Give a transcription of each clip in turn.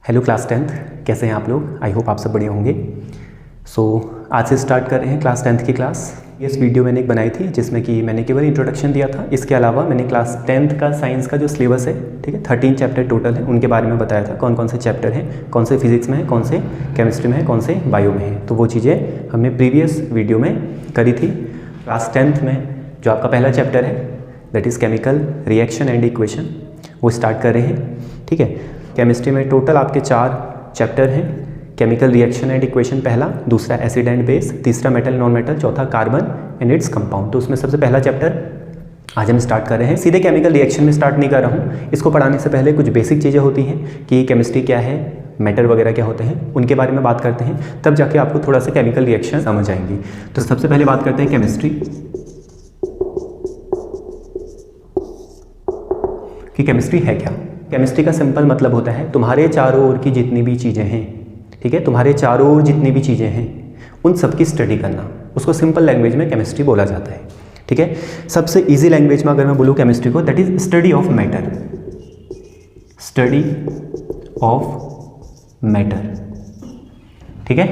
Hello class 10th, कैसे हैं आप लोग। आई होप आप सब बढ़िया होंगे। आज से स्टार्ट कर रहे हैं क्लास 10th की क्लास। इस वीडियो मैंने एक बनाई थी जिसमें कि मैंने केवल इंट्रोडक्शन दिया था। इसके अलावा मैंने क्लास 10th का साइंस का जो सिलेबस है, ठीक है, 13 चैप्टर टोटल है, उनके बारे में बताया था। कौन कौन से चैप्टर हैं, कौन से फिजिक्स में है, कौन से केमिस्ट्री में है, कौन से बायो में है। तो वो चीज़ें हमने प्रीवियस वीडियो में करी थी। क्लास 10th में जो आपका पहला चैप्टर है that is chemical reaction and equation, वो स्टार्ट कर रहे हैं। ठीक है, केमिस्ट्री में टोटल आपके 4 चैप्टर हैं। केमिकल रिएक्शन एंड इक्वेशन पहला, दूसरा एसिड एंड बेस, तीसरा मेटल नॉन मेटल, चौथा कार्बन एंड इट्स कंपाउंड। तो उसमें सबसे पहला चैप्टर आज हम स्टार्ट कर रहे हैं। सीधे केमिकल रिएक्शन में स्टार्ट नहीं कर रहा हूँ। इसको पढ़ाने से पहले कुछ बेसिक चीज़ें होती हैं कि केमिस्ट्री क्या है, मैटर वगैरह क्या होते हैं, उनके बारे में बात करते हैं, तब जाके आपको थोड़ा सा केमिकल रिएक्शन समझ आएंगी। तो सबसे पहले बात करते हैं केमिस्ट्री कि केमिस्ट्री है क्या। केमिस्ट्री का सिंपल मतलब होता है तुम्हारे चारों ओर की जितनी भी चीज़ें हैं, ठीक है, तुम्हारे चारों ओर जितनी भी चीज़ें हैं उन सब की स्टडी करना, उसको सिंपल लैंग्वेज में केमिस्ट्री बोला जाता है। ठीक है, सबसे इजी लैंग्वेज में अगर मैं बोलूँ केमिस्ट्री को, that is study of matter, study of matter. ठीक है,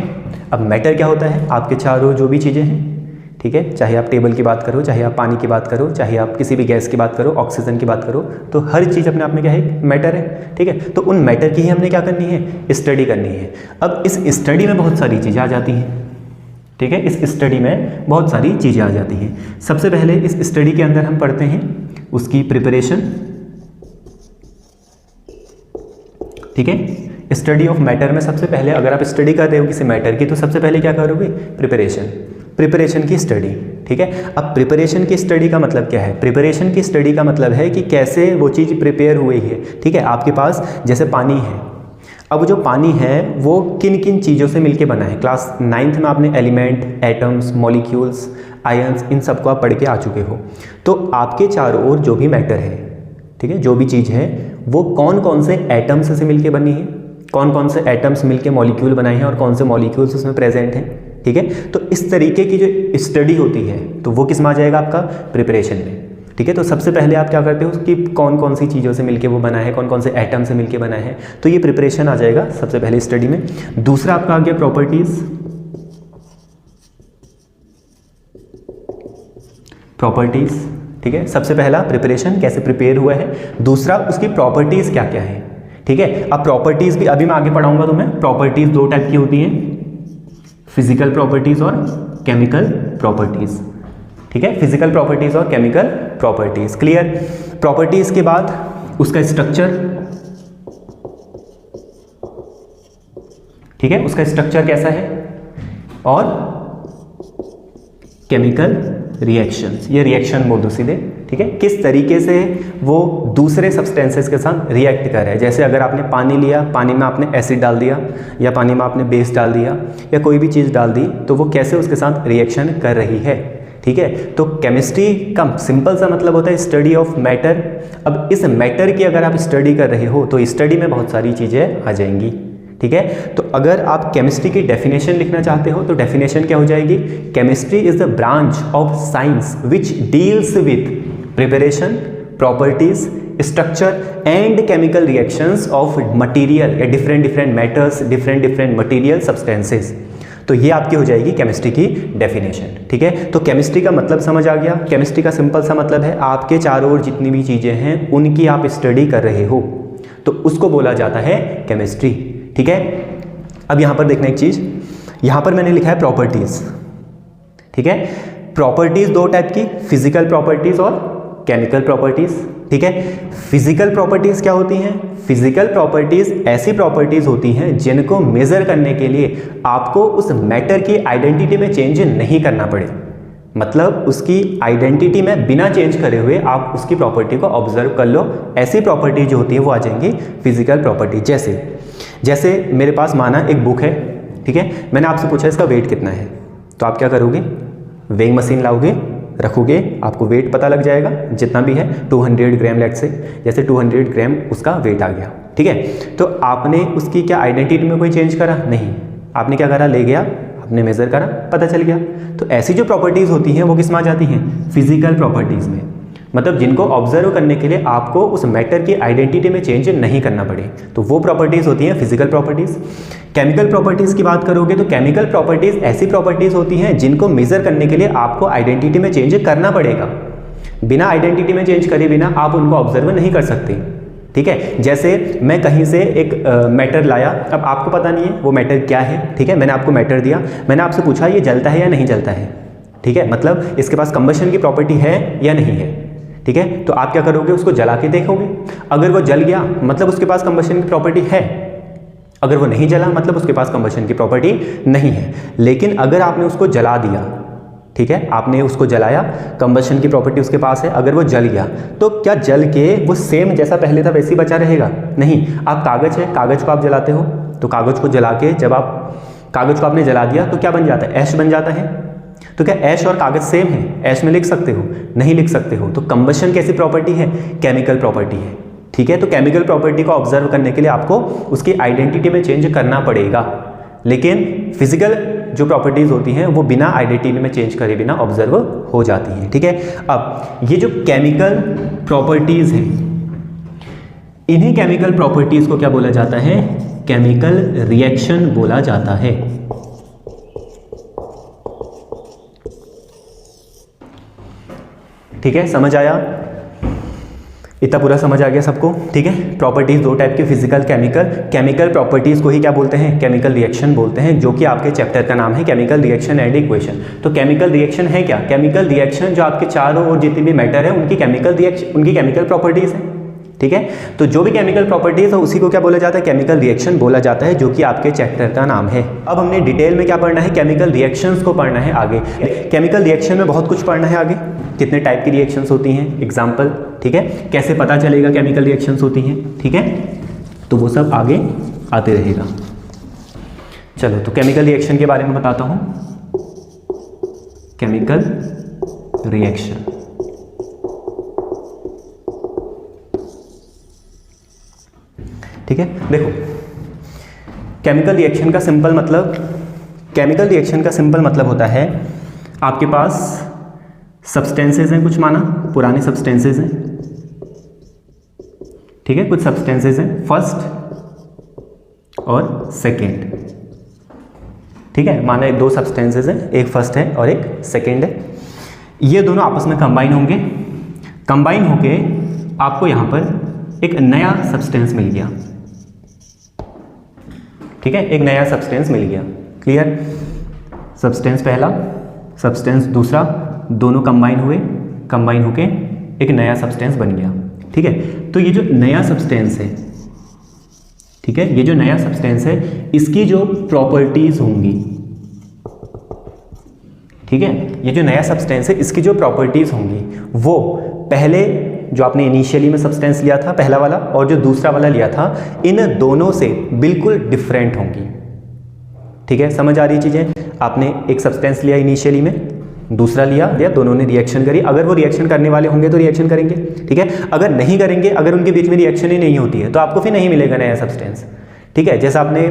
अब मैटर क्या होता है, आपके चारों जो भी चीज़ें हैं, ठीक है, चाहे आप टेबल की बात करो, चाहे आप पानी की बात करो, चाहे आप किसी भी गैस की बात करो, ऑक्सीजन की बात करो, तो हर चीज़ अपने आप में क्या है, मैटर है। ठीक है, तो उन मैटर की ही हमने क्या करनी है, स्टडी करनी है। अब इस स्टडी में बहुत सारी चीज़ें आ जाती हैं। ठीक है, इस स्टडी में बहुत सारी चीज़ें आ जाती हैं। सबसे पहले इस स्टडी के अंदर हम पढ़ते हैं उसकी प्रिपरेशन। ठीक है, स्टडी ऑफ मैटर में सबसे पहले अगर आप स्टडी कर रहे हो किसी मैटर की, तो सबसे पहले क्या करोगे, प्रिपरेशन की स्टडी। ठीक है, अब प्रिपरेशन की स्टडी का मतलब क्या है, प्रिपरेशन की स्टडी का मतलब है कि कैसे वो चीज़ प्रिपेयर हुई है। ठीक है, आपके पास जैसे पानी है, अब जो पानी है वो किन किन चीज़ों से मिलके बना है। क्लास 9th में आपने एलिमेंट, एटम्स, मॉलिक्यूल्स, आयंस, इन सबको आप पढ़ के आ चुके हो। तो आपके चारों ओर जो भी मैटर है, ठीक है, जो भी चीज़ है वो कौन कौन से एटम्स से मिलके बनी है, कौन कौन से एटम्स मिलके मॉलिक्यूल बनाए हैं और कौन से मॉलिक्यूल्स उसमें प्रेजेंट हैं। ठीक है, तो इस तरीके की जो स्टडी होती है तो वो किस में आ जाएगा, आपका प्रिपरेशन में। ठीक है, तो सबसे पहले आप क्या करते हो कि कौन कौन सी चीज़ों से मिलके वो बना है, कौन कौन से एटम से मिलके बना है, तो ये प्रिपरेशन आ जाएगा सबसे पहले स्टडी में। दूसरा आपका आ गया प्रॉपर्टीज। ठीक है, सबसे पहला प्रिपरेशन कैसे प्रिपेयर हुआ है, दूसरा उसकी प्रॉपर्टीज क्या क्या है। ठीक है, अब प्रॉपर्टीज भी अभी मैं आगे पढ़ाऊंगा तुम्हें। प्रॉपर्टीज 2 टाइप की होती हैं, फिजिकल प्रॉपर्टीज और केमिकल प्रॉपर्टीज। ठीक है, फिजिकल प्रॉपर्टीज और केमिकल प्रॉपर्टीज, क्लियर। प्रॉपर्टीज के बाद उसका स्ट्रक्चर, ठीक है, उसका स्ट्रक्चर कैसा है, और केमिकल रिएक्शंस, ये रिएक्शन बोल दो सीधे। ठीक है, किस तरीके से वो दूसरे सब्सटेंसेस के साथ रिएक्ट कर रहा है। जैसे अगर आपने पानी लिया, पानी में आपने एसिड डाल दिया, या पानी में आपने बेस डाल दिया, या कोई भी चीज़ डाल दी, तो वो कैसे उसके साथ रिएक्शन कर रही है। ठीक है, तो केमिस्ट्री का सिंपल सा मतलब होता है स्टडी ऑफ मैटर। अब इस मैटर की अगर आप स्टडी कर रहे हो तो स्टडी में बहुत सारी चीज़ें आ जाएंगी। ठीक है, तो अगर आप केमिस्ट्री की डेफिनेशन लिखना चाहते हो तो डेफिनेशन क्या हो जाएगी, chemistry is the branch of science which deals with preparation, properties, structure and chemical reactions of material या different matters, different material substances. तो ये आपकी हो जाएगी केमिस्ट्री की डेफिनेशन। ठीक है, तो केमिस्ट्री का मतलब समझ आ गया। केमिस्ट्री का सिंपल सा मतलब है आपके चारों ओर जितनी भी चीज़ें हैं उनकी आप स्टडी कर रहे हो, तो उसको बोला जाता है केमिस्ट्री। ठीक है, अब यहाँ पर देखना एक चीज़, यहाँ पर मैंने लिखा है प्रॉपर्टीज। ठीक है, प्रॉपर्टीज 2 टाइप की, फिजिकल प्रॉपर्टीज और केमिकल प्रॉपर्टीज। ठीक है, फिजिकल प्रॉपर्टीज क्या होती हैं, फिजिकल प्रॉपर्टीज ऐसी प्रॉपर्टीज होती हैं जिनको मेजर करने के लिए आपको उस मैटर की आइडेंटिटी में चेंज नहीं करना पड़े। मतलब उसकी आइडेंटिटी में बिना चेंज करे हुए आप उसकी प्रॉपर्टी को ऑब्जर्व कर लो, ऐसी प्रॉपर्टी जो होती है वो आ जाएंगी फिजिकल प्रॉपर्टी। जैसे मेरे पास माना एक बुक है, ठीक है, मैंने आपसे पूछा इसका वेट कितना है, तो आप क्या करोगे, वेइंग मशीन लाओगे, रखोगे, आपको वेट पता लग जाएगा जितना भी है, 200 ग्राम लेट से, जैसे 200 ग्राम उसका वेट आ गया। ठीक है, तो आपने उसकी क्या आइडेंटिटी में कोई चेंज करा, नहीं, आपने क्या करा, ले गया, आपने मेजर करा, पता चल गया। तो ऐसी जो प्रॉपर्टीज होती हैं वो किस में आ जाती हैं, फिजिकल प्रॉपर्टीज में। मतलब जिनको ऑब्जर्व करने के लिए आपको उस मैटर की आइडेंटिटी में चेंज नहीं करना पड़े, तो वो प्रॉपर्टीज़ होती हैं फिजिकल प्रॉपर्टीज़। केमिकल प्रॉपर्टीज़ की बात करोगे तो केमिकल प्रॉपर्टीज़ ऐसी प्रॉपर्टीज़ होती हैं जिनको मेजर करने के लिए आपको आइडेंटिटी में चेंज करना पड़ेगा। बिना आइडेंटिटी में चेंज करे बिना आप उनको ऑब्जर्व नहीं कर सकते, ठीक है। जैसे मैं कहीं से एक मैटर लाया, अब आपको पता नहीं है वो मैटर क्या है, ठीक है। मैंने आपको मैटर दिया, मैंने आपसे पूछा ये जलता है या नहीं जलता है, ठीक है, मतलब इसके पास कंबशन की प्रॉपर्टी है या नहीं है, ठीक है। तो आप क्या करोगे, उसको जला के देखोगे, अगर वो जल गया मतलब उसके पास कंबशन की प्रॉपर्टी है, अगर वो नहीं जला मतलब उसके पास कंबशन की प्रॉपर्टी नहीं है। लेकिन अगर आपने उसको जला दिया, ठीक है, आपने उसको जलाया, कंबशन की प्रॉपर्टी उसके पास है, अगर वो जल गया तो क्या जल के वो सेम जैसा पहले था वैसे ही बचा रहेगा? नहीं। आप कागज़ है, कागज़ को आप जलाते हो तो कागज़ को जला के जब आप कागज़ को आपने जला दिया तो क्या बन जाता है, ऐश बन जाता है। तो क्या ऐश और कागज़ सेम है? ऐश में लिख सकते हो? नहीं लिख सकते हो। तो कंबशन कैसी प्रॉपर्टी है? केमिकल प्रॉपर्टी है, ठीक है। तो केमिकल प्रॉपर्टी को ऑब्जर्व करने के लिए आपको उसकी आइडेंटिटी में चेंज करना पड़ेगा, लेकिन फिजिकल जो प्रॉपर्टीज़ होती हैं वो बिना आइडेंटिटी में चेंज करे बिना ऑब्जर्व हो जाती हैं, ठीक है। अब ये जो केमिकल प्रॉपर्टीज़ हैं, इन्हीं केमिकल प्रॉपर्टीज़ को क्या बोला जाता है? केमिकल रिएक्शन बोला जाता है। ठीक है, समझ आया? इतना पूरा समझ आ गया सबको, ठीक है। प्रॉपर्टीज दो टाइप की, फिजिकल, केमिकल। केमिकल प्रॉपर्टीज को ही क्या बोलते हैं? केमिकल रिएक्शन बोलते हैं, जो कि आपके चैप्टर का नाम है केमिकल रिएक्शन एंड इक्वेशन। तो केमिकल रिएक्शन है क्या? केमिकल रिएक्शन जो आपके चारों और जितनी भी मैटर है उनकी केमिकल प्रॉपर्टीज है, ठीक है। तो जो भी केमिकल प्रॉपर्टीज है उसी को क्या बोला जाता है? केमिकल रिएक्शन बोला जाता है, जो कि आपके चैप्टर का नाम है। अब हमने डिटेल में क्या पढ़ना है? केमिकल रिएक्शंस को पढ़ना है आगे। केमिकल रिएक्शन में बहुत कुछ पढ़ना है आगे, कितने टाइप की रिएक्शंस होती हैं, एग्जाम्पल, ठीक है, कैसे पता चलेगा केमिकल रिएक्शंस होती हैं, ठीक है। तो वो सब आगे आते रहेगा। चलो, तो केमिकल रिएक्शन के बारे में बताता हूं। केमिकल रिएक्शन, ठीक है। देखो, केमिकल रिएक्शन का सिंपल मतलब होता है आपके पास सब्सटेंसेस हैं, कुछ माना पुराने सब्सटेंसेस हैं, ठीक है, कुछ सब्सटेंसेस हैं फर्स्ट और सेकेंड, ठीक है। माना दो सब्सटेंसेस हैं, एक फर्स्ट है और एक सेकेंड है। ये दोनों आपस में कंबाइन होंगे, कंबाइन होके आपको यहां पर एक नया सब्सटेंस मिल गया, ठीक है, एक नया सब्सटेंस मिल गया। क्लियर? सब्सटेंस पहला, सब्सटेंस दूसरा, दोनों कंबाइन होके एक नया सब्सटेंस बन गया, ठीक है। तो ये जो नया सब्सटेंस है, ठीक है, ये जो नया सब्सटेंस है इसकी जो प्रॉपर्टीज होंगी, ठीक है, ये जो नया सब्सटेंस है इसकी जो प्रॉपर्टीज होंगी वो पहले जो आपने इनिशियली में सब्सटेंस लिया था पहला वाला और जो दूसरा वाला लिया था, इन दोनों से बिल्कुल डिफरेंट होंगी, ठीक है। समझ आ रही चीजें? आपने एक सब्सटेंस लिया इनिशियली में, दूसरा लिया, दोनों ने रिएक्शन करी। अगर वो रिएक्शन करने वाले होंगे तो रिएक्शन करेंगे, ठीक है। अगर नहीं करेंगे, अगर उनके बीच में रिएक्शन ही नहीं होती है तो आपको फिर नहीं मिलेगा नया सब्सटेंस, ठीक है। जैसे आपने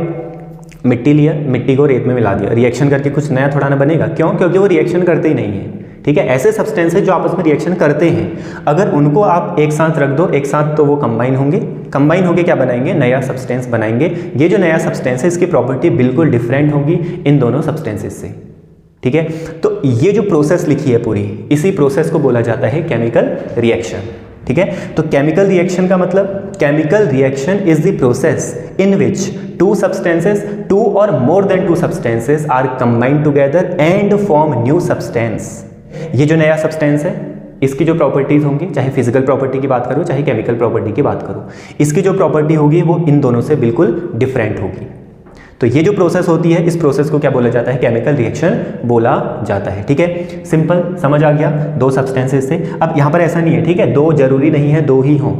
मिट्टी लिया, मिट्टी को रेत में मिला दिया, रिएक्शन करके कुछ नया थोड़ा ना बनेगा, क्यों? क्योंकि वो रिएक्शन करते ही नहीं है, ठीक है। ऐसे सब्सटेंस है जो आपस में रिएक्शन करते हैं, अगर उनको आप एक साथ रख दो एक साथ तो वो कंबाइन होंगे, कंबाइन होके क्या बनाएंगे? नया सब्सटेंस बनाएंगे। ये जो नया सब्सटेंस है इसकी प्रॉपर्टी बिल्कुल डिफरेंट होगी इन दोनों सब्सटेंसेस से, ठीक है। तो ये जो प्रोसेस लिखी है पूरी, इसी प्रोसेस को बोला जाता है केमिकल रिएक्शन, ठीक है। तो केमिकल रिएक्शन का मतलब, chemical reaction is the process in which two और more than two substances are combined together and form new substance. ये जो नया सब्सटेंस है इसकी जो प्रॉपर्टीज होंगी, चाहे फिजिकल प्रॉपर्टी की बात करो चाहे केमिकल प्रॉपर्टी की बात करो, इसकी जो प्रॉपर्टी होगी वो इन दोनों से बिल्कुल डिफरेंट होगी। तो ये जो प्रोसेस होती है, इस प्रोसेस को क्या बोला जाता है? केमिकल रिएक्शन बोला जाता है, ठीक है। सिंपल, समझ आ गया? दो सब्सटेंसेस से। अब यहाँ पर ऐसा नहीं है, ठीक है, दो जरूरी नहीं है दो ही हों,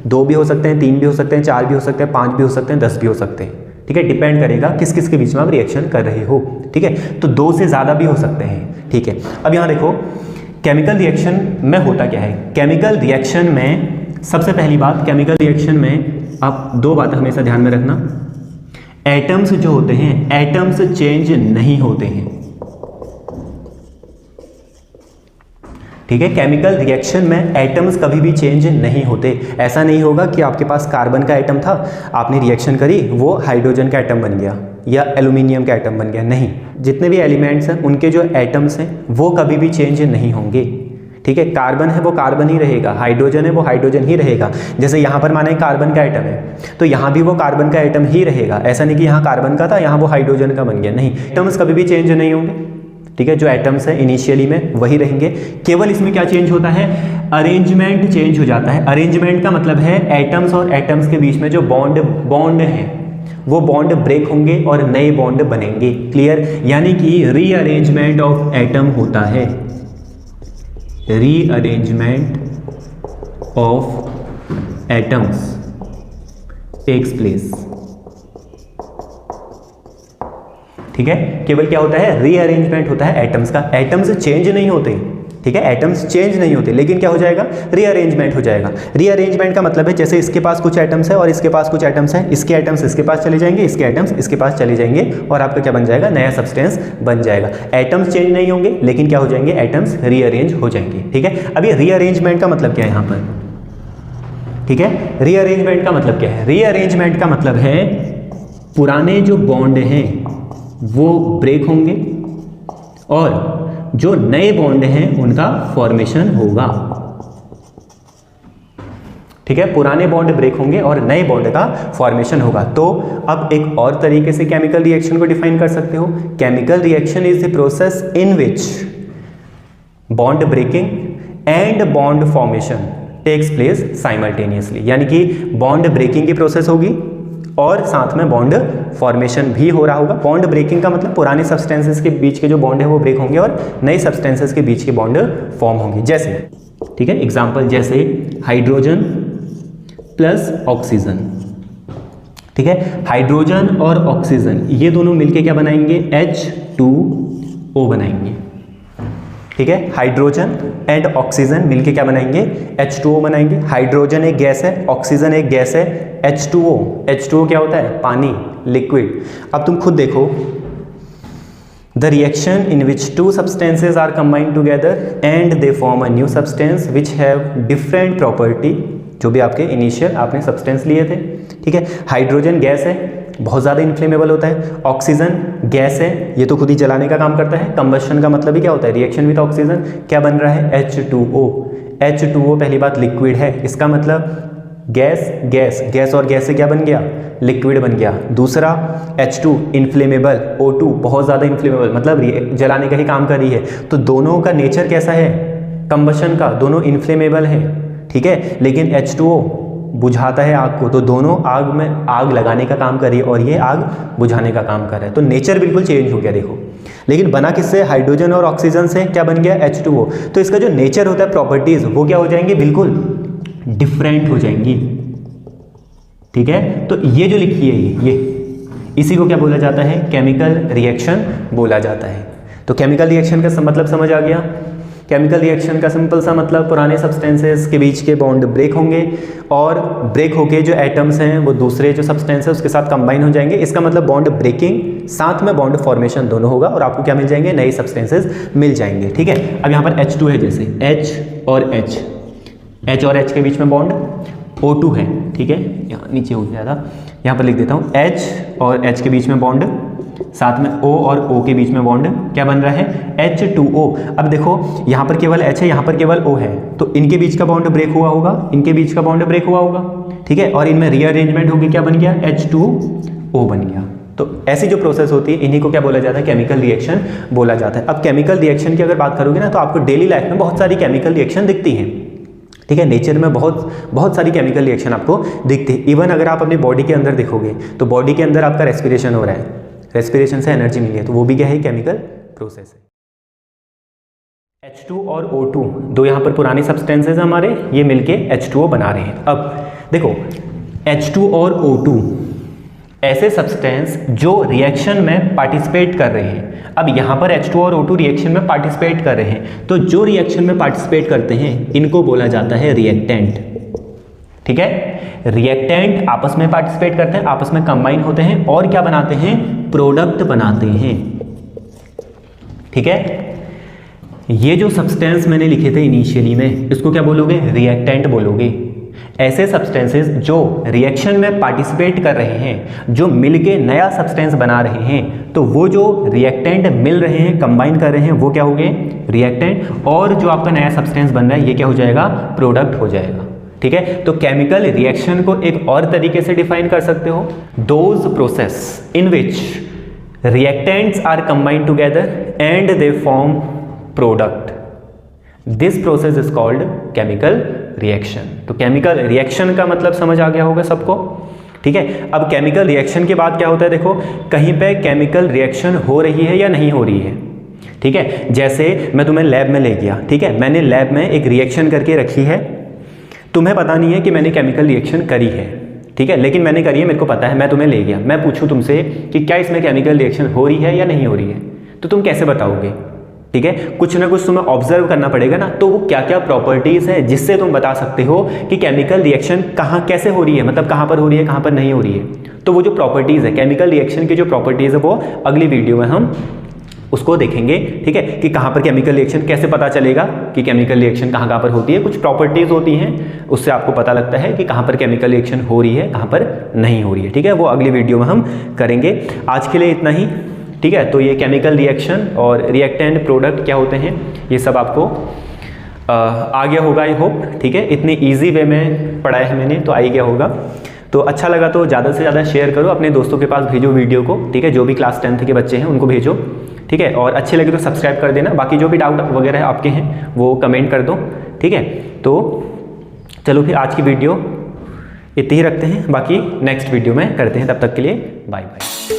दो भी हो सकते हैं, तीन भी हो सकते हैं, चार भी हो सकते हैं, 5 भी हो सकते हैं, 10 भी हो सकते हैं, ठीक है। डिपेंड करेगा किस किस के बीच में आप रिएक्शन कर रहे हो, ठीक है। तो 2 से ज़्यादा भी हो सकते हैं, ठीक है। अब यहाँ देखो केमिकल रिएक्शन में होता क्या है। केमिकल रिएक्शन में सबसे पहली बात, केमिकल रिएक्शन में आप 2 बातें हमेशा ध्यान में रखना। एटम्स जो होते हैं, एटम्स चेंज नहीं होते हैं। ठीक है। केमिकल रिएक्शन में एटम्स कभी भी चेंज नहीं होते। ऐसा नहीं होगा कि आपके पास कार्बन का एटम था, आपने रिएक्शन करी, वो हाइड्रोजन का एटम बन गया या एल्यूमिनियम का एटम बन गया। नहीं, जितने भी एलिमेंट्स हैं उनके जो एटम्स हैं वो कभी भी चेंज नहीं होंगे। ठीक है, कार्बन है वो कार्बन ही रहेगा, हाइड्रोजन है वो हाइड्रोजन ही रहेगा। जैसे यहाँ पर माने कार्बन का एटम है तो यहाँ भी वो कार्बन का एटम ही रहेगा। ऐसा नहीं कि यहाँ कार्बन का था यहाँ वो हाइड्रोजन का बन गया, नहीं, एटम्स कभी भी चेंज नहीं होंगे। ठीक है, जो एटम्स है इनिशियली में वही रहेंगे। केवल इसमें क्या चेंज होता है, अरेंजमेंट चेंज हो जाता है। अरेंजमेंट का मतलब है एटम्स और एटम्स के बीच में जो बॉन्ड है वो बॉन्ड ब्रेक होंगे और नए बॉन्ड बनेंगे। क्लियर, यानी कि रीअरेंजमेंट ऑफ एटम होता है, rearrangement of atoms takes place. ठीक है, केवल क्या होता है, रीअरेंजमेंट होता है एटम्स का। एटम्स चेंज नहीं होते, ठीक है, एटम्स चेंज नहीं होते, लेकिन क्या हो जाएगा, रीअरेंजमेंट हो जाएगा। रीअरेंजमेंट का मतलब है जैसे इसके पास कुछ एटम्स है और इसके पास कुछ एटम्स है, इसके एटम्स इसके पास चले जाएंगे, इसके एटम्स इसके पास चले जाएंगे और आपका क्या बन जाएगा, नया सब्सटेंस बन जाएगा। एटम्स चेंज नहीं होंगे लेकिन क्या हो जाएंगे, एटम्स रीअरेंज हो जाएंगे। ठीक है, अब ये रीअरेंजमेंट का मतलब क्या है यहाँ पर, ठीक है, रीअरेंजमेंट का मतलब क्या है, रीअरेंजमेंट का मतलब है पुराने जो बॉन्ड हैं वो ब्रेक होंगे और जो नए बॉन्ड हैं उनका फॉर्मेशन होगा। ठीक है, पुराने बॉन्ड ब्रेक होंगे और नए बॉन्ड का फॉर्मेशन होगा। तो अब एक और तरीके से केमिकल रिएक्शन को डिफाइन कर सकते हो। Chemical reaction is the process in which bond breaking and bond formation takes place simultaneously, यानी कि बॉन्ड ब्रेकिंग की प्रोसेस होगी और साथ में बॉन्ड फॉर्मेशन भी हो रहा होगा। बॉन्ड ब्रेकिंग का मतलब पुराने सब्सटेंसेस के बीच के जो बॉन्ड है वो ब्रेक होंगे और नए सब्सटेंसेस के बीच के बॉन्ड फॉर्म होंगे। जैसे, ठीक है, एग्जांपल जैसे हाइड्रोजन प्लस ऑक्सीजन। ठीक है, हाइड्रोजन और ऑक्सीजन ये दोनों मिलके क्या बनाएंगे, H2O बनाएंगे। ठीक है, हाइड्रोजन एंड ऑक्सीजन मिलके क्या बनाएंगे, H2O बनाएंगे। हाइड्रोजन एक गैस है, ऑक्सीजन एक गैस है, H2O क्या होता है, पानी, लिक्विड। अब तुम खुद देखो, the reaction in which two substances are combined together and they form a new substance which have different property, जो भी आपके इनिशियल आपने सब्सटेंस लिए थे। ठीक है, हाइड्रोजन गैस है, बहुत ज़्यादा इन्फ्लेमेबल होता है। ऑक्सीजन गैस है, ये तो खुद ही जलाने का काम करता है। कंबशन का मतलब ही क्या होता है, रिएक्शन विद ऑक्सीजन, क्या बन रहा है, H2O पहली बात लिक्विड है, इसका मतलब गैस और गैस से क्या बन गया, लिक्विड बन गया। दूसरा H2 इन्फ्लेमेबल, O2 बहुत ज़्यादा इन्फ्लेमेबल, मतलब जलाने का ही काम कर रही है। तो दोनों का नेचर कैसा है, कंबशन का, दोनों इन्फ्लेमेबल है। ठीक है, लेकिन H2O बुझाता है आग को, तो दोनों आग में आग लगाने का काम कर रही है और ये आग बुझाने का काम कर रहा है। तो नेचर बिल्कुल चेंज हो गया देखो। लेकिन बना किससे, हाइड्रोजन और ऑक्सीजन से, क्या बन गया, H2O। तो इसका जो नेचर होता है, प्रॉपर्टीज, वो क्या हो जाएंगी, बिल्कुल डिफरेंट हो जाएंगी। ठीक है, तो ये जो लिखी है ये इसी को क्या बोला जाता है, केमिकल रिएक्शन बोला जाता है। तो केमिकल रिएक्शन का मतलब समझ आ गया। केमिकल रिएक्शन का सिंपल सा मतलब पुराने सब्सटेंसेस के बीच के बॉन्ड ब्रेक होंगे और ब्रेक होके जो एटम्स हैं वो दूसरे जो सब्सटेंस है उसके साथ कंबाइन हो जाएंगे। इसका मतलब बॉन्ड ब्रेकिंग साथ में बॉन्ड फॉर्मेशन दोनों होगा और आपको क्या मिल जाएंगे, नए सब्सटेंसेस मिल जाएंगे। ठीक है, अब यहाँ पर H2 है, जैसे H और H के बीच में बॉन्ड O2 है। ठीक है, यहाँ नीचे हो गया था, यहाँ पर लिख देता हूँ, H और H के बीच में बॉन्ड, साथ में O और O के बीच में बॉन्ड क्या बन रहा है, H2O। अब देखो यहाँ पर केवल H है, यहाँ पर केवल O है, तो इनके बीच का बॉन्ड ब्रेक हुआ होगा, इनके बीच का बॉन्ड ब्रेक हुआ होगा। ठीक है, और इनमें रीअरेंजमेंट होगी, क्या बन गया, H2O बन गया। तो ऐसी जो प्रोसेस होती है इन्हीं को क्या बोला जाता है, केमिकल रिएक्शन बोला जाता है। अब केमिकल रिएक्शन की अगर बात करोगे ना तो आपको डेली लाइफ में बहुत सारी केमिकल रिएक्शन दिखती हैं। ठीक है, नेचर में बहुत सारी केमिकल रिएक्शन आपको दिखती है। इवन अगर आप अपनी बॉडी के अंदर देखोगे तो बॉडी के अंदर आपका रेस्पिरेशन हो रहा है, रेस्पिरेशन से एनर्जी मिली है, तो वो भी क्या है, केमिकल प्रोसेस है। H2 और O2 दो यहाँ पर पुराने सब्सटेंसेस हमारे, ये मिलके H2O बना रहे हैं। अब देखो H2 और O2 ऐसे सब्सटेंस जो रिएक्शन में पार्टिसिपेट कर रहे हैं। अब यहाँ पर H2 और O2 रिएक्शन में पार्टिसिपेट कर रहे हैं, तो जो रिएक्शन में पार्टिसिपेट करते हैं इनको बोला जाता है रिएक्टेंट। ठीक है, रिएक्टेंट आपस में पार्टिसिपेट करते हैं, आपस में कंबाइन होते हैं और क्या बनाते हैं, प्रोडक्ट बनाते हैं। ठीक है, ये जो सब्सटेंस मैंने लिखे थे इनिशियली में, इसको क्या बोलोगे? रिएक्टेंट बोलोगे। ऐसे सब्सटेंसेस जो रिएक्शन में पार्टिसिपेट कर रहे हैं, जो मिलके नया सब्सटेंस बना रहे हैं, तो वो जो रिएक्टेंट मिल रहे हैं, कंबाइन कर रहे हैं, वो क्या हो गए? रिएक्टेंट। और जो आपका नया सब्सटेंस बन रहा है, ये क्या हो जाएगा? प्रोडक्ट हो जाएगा। ठीक है, तो केमिकल रिएक्शन को एक और तरीके से डिफाइन कर सकते हो, those process in which reactants are combined together and they form product, this process is called chemical reaction. तो केमिकल रिएक्शन का मतलब समझ आ गया होगा सबको। ठीक है, अब केमिकल रिएक्शन के बाद क्या होता है? देखो, कहीं पे केमिकल रिएक्शन हो रही है या नहीं हो रही है। ठीक है, जैसे मैं तुम्हें लैब में ले गया, ठीक है, मैंने लैब में एक रिएक्शन करके रखी है, तुम्हें पता नहीं है कि मैंने केमिकल रिएक्शन करी है, ठीक है, लेकिन मैंने करी है, मेरे को पता है, मैं तुम्हें ले गया, मैं पूछूं तुमसे कि क्या इसमें केमिकल रिएक्शन हो रही है या नहीं हो रही है, तो तुम कैसे बताओगे? ठीक है, कुछ ना कुछ तुम्हें ऑब्जर्व करना पड़ेगा ना, तो वो क्या क्या प्रॉपर्टीज है जिससे तुम बता सकते हो कि केमिकल रिएक्शन कहाँ कैसे हो रही है, मतलब कहाँ पर हो रही है, कहाँ पर नहीं हो रही है। तो वो जो प्रॉपर्टीज है केमिकल रिएक्शन की, जो प्रॉपर्टीज है, वो अगली वीडियो में हम उसको देखेंगे। ठीक है, कि कहाँ पर केमिकल रिएक्शन, कैसे पता चलेगा कि केमिकल रिएक्शन कहाँ कहाँ पर होती है, कुछ प्रॉपर्टीज होती हैं, उससे आपको पता लगता है कि कहाँ पर केमिकल रिएक्शन हो रही है, कहाँ पर नहीं हो रही है। ठीक है, वो अगली वीडियो में हम करेंगे। आज के लिए इतना ही। ठीक है, तो ये केमिकल रिएक्शन और रिएक्टेंट प्रोडक्ट क्या होते हैं, ये सब आपको आ गया होगा, आई होप। ठीक है, इतने ईजी वे में पढ़ाया है मैंने, तो आ ही गया होगा। तो अच्छा लगा तो ज़्यादा से ज़्यादा शेयर करो, अपने दोस्तों के पास भेजो वीडियो को। ठीक है, जो भी क्लास 10th के बच्चे हैं उनको भेजो। ठीक है, और अच्छे लगे तो सब्सक्राइब कर देना, बाकी जो भी डाउट वगैरह आपके हैं वो कमेंट कर दो। ठीक है, तो चलो फिर आज की वीडियो इतनी ही रखते हैं, बाकी नेक्स्ट वीडियो में करते हैं। तब तक के लिए बाय बाय।